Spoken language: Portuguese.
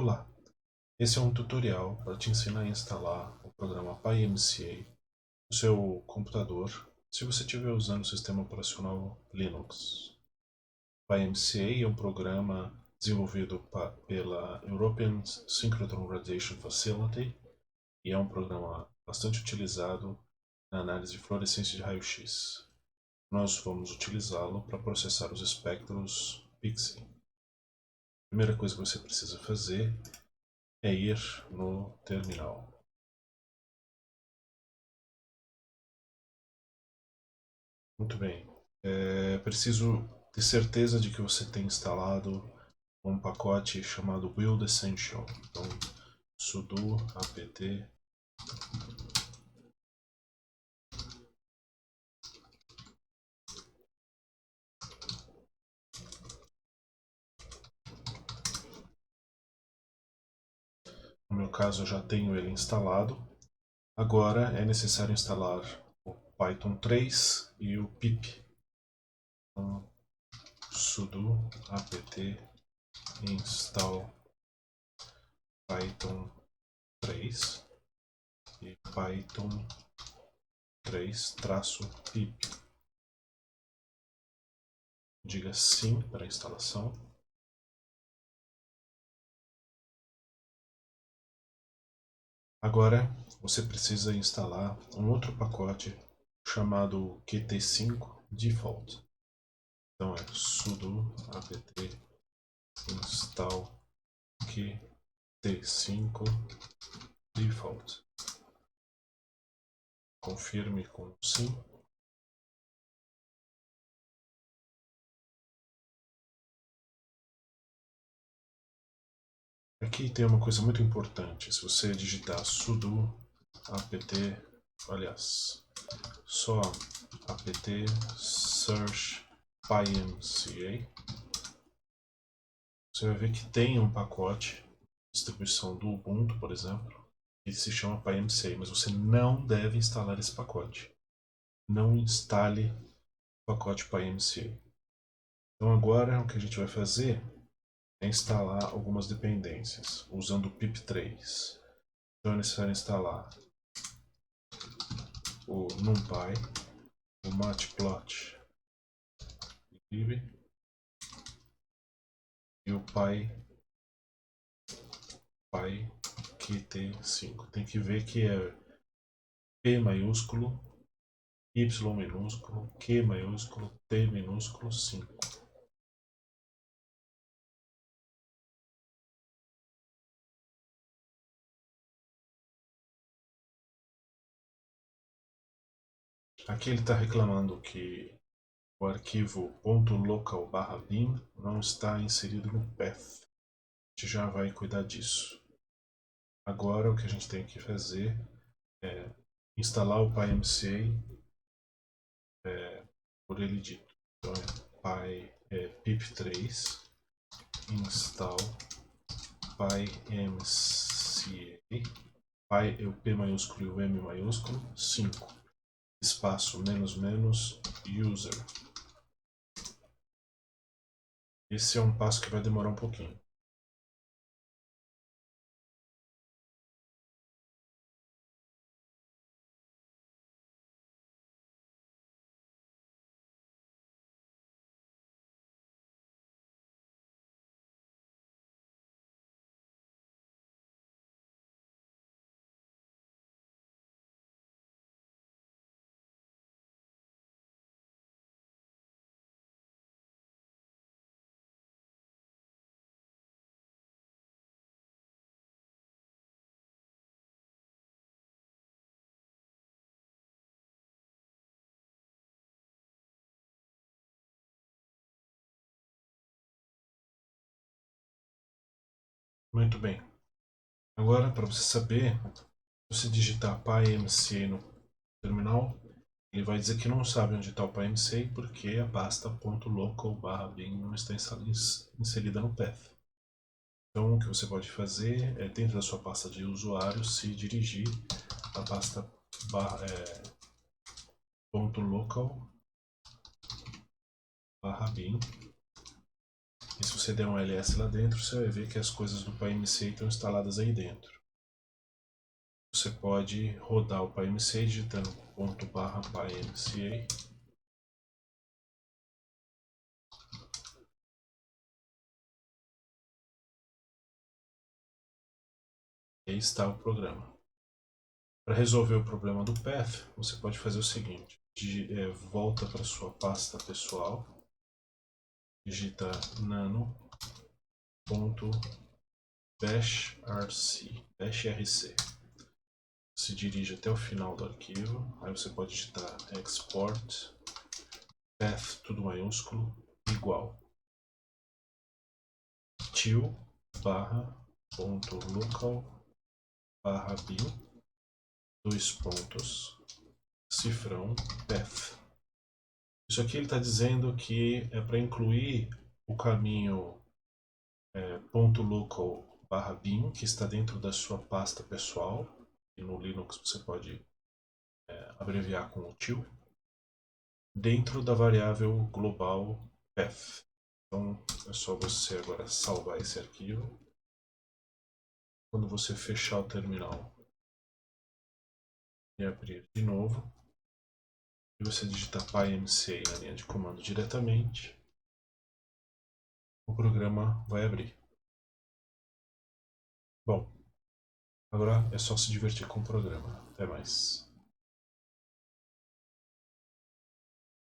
Olá, esse é um tutorial para te ensinar a instalar o programa PyMCA no seu computador se você estiver usando o sistema operacional Linux. PyMCA é um programa desenvolvido pela European Synchrotron Radiation Facility e é um programa bastante utilizado na análise de fluorescência de raio-x. Nós vamos utilizá-lo para processar os espectros Pixie. A primeira coisa que você precisa fazer é ir no terminal. Muito bem. Preciso ter certeza de que você tem instalado um pacote chamado Build Essential. Então, sudo apt no meu caso eu já tenho ele instalado. Agora é necessário instalar o Python 3 e o pip. Então, sudo apt install Python 3 e Python 3-pip. Diga sim para a instalação. Agora você precisa instalar um outro pacote chamado Qt5 Default. Então é sudo apt install Qt5 Default. Confirme com sim. Aqui tem uma coisa muito importante. Se você digitar sudo apt, aliás, só apt search pymca, você vai ver que tem um pacote, distribuição do Ubuntu, por exemplo, que se chama PyMCA, mas você não deve instalar esse pacote. Não instale o pacote PyMCA. Então agora o que a gente vai fazer é instalar algumas dependências, usando o pip3. Então é necessário instalar o NumPy, o Matplotlib e o PyQt5. Tem que ver que é P maiúsculo, Y minúsculo, Q maiúsculo, T minúsculo, 5. Aqui ele está reclamando que o arquivo .local/bin não está inserido no path. A gente já vai cuidar disso. Agora o que a gente tem que fazer é instalar o PyMCA por ele dito. Então é pip3 install PyMCA, Py é o P maiúsculo e o M maiúsculo, 5, espaço, menos, menos, user. Esse é um passo que vai demorar um pouquinho. Muito bem. Agora, para você saber, se você digitar PyMCA no terminal, ele vai dizer que não sabe onde está o PyMCA porque a pasta .local/bin não está inserida no path. Então, o que você pode fazer é, dentro da sua pasta de usuário, se dirigir à pasta .local/bin E se você der um ls lá dentro, você vai ver que as coisas do PyMC estão instaladas aí dentro. Você pode rodar o PyMC digitando ./PyMCA. E aí está o programa. Para resolver o problema do path, você pode fazer o seguinte: volta para sua pasta pessoal, digita nano.bashrc, se dirige até o final do arquivo, aí você pode digitar export path, tudo maiúsculo, igual til ponto local bin, dois pontos, cifrão path. Isso aqui ele está dizendo que é para incluir o caminho ponto .local bin, que está dentro da sua pasta pessoal, e no Linux você pode abreviar com o til, dentro da variável global path. Então é só você agora salvar esse arquivo. Quando você fechar o terminal e abrir de novo, e você digitar pymca na linha de comando diretamente, o programa vai abrir. Bom, agora é só se divertir com o programa. Até mais.